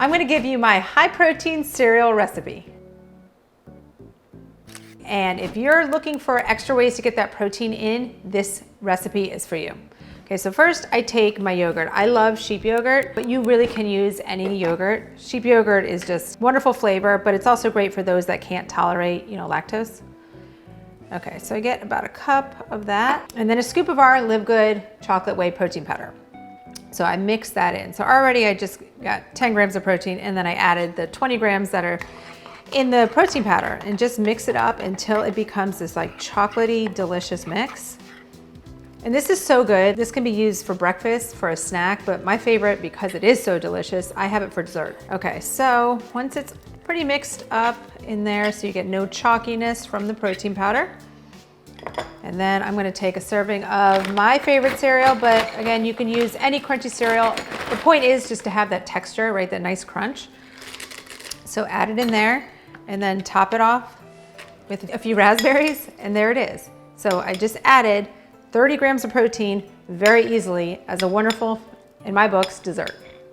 I'm going to give you my high protein cereal recipe. And if you're looking for extra ways to get that protein in, this recipe is for you. Okay, so first I take my yogurt. I love sheep yogurt, but you really can use any yogurt. Sheep yogurt is just wonderful flavor, but it's also great for those that can't tolerate, lactose. Okay, so I get about a cup of that, and then a scoop of our LiveGood Chocolate Whey Protein powder. So I mix that in. So already I just got 10 grams of protein, and then I added the 20 grams that are in the protein powder, and just mix it up until it becomes this like chocolatey, delicious mix. And this is so good. This can be used for breakfast, for a snack, but my favorite, because it is so delicious, I have it for dessert. Okay, so once it's pretty mixed up in there, so you get no chalkiness from the protein powder. And then I'm gonna take a serving of my favorite cereal, but again, you can use any crunchy cereal. The point is just to have that texture, right, that nice crunch. So add it in there, and then top it off with a few raspberries, and there it is. So I just added 30 grams of protein very easily as a wonderful, in my books, dessert.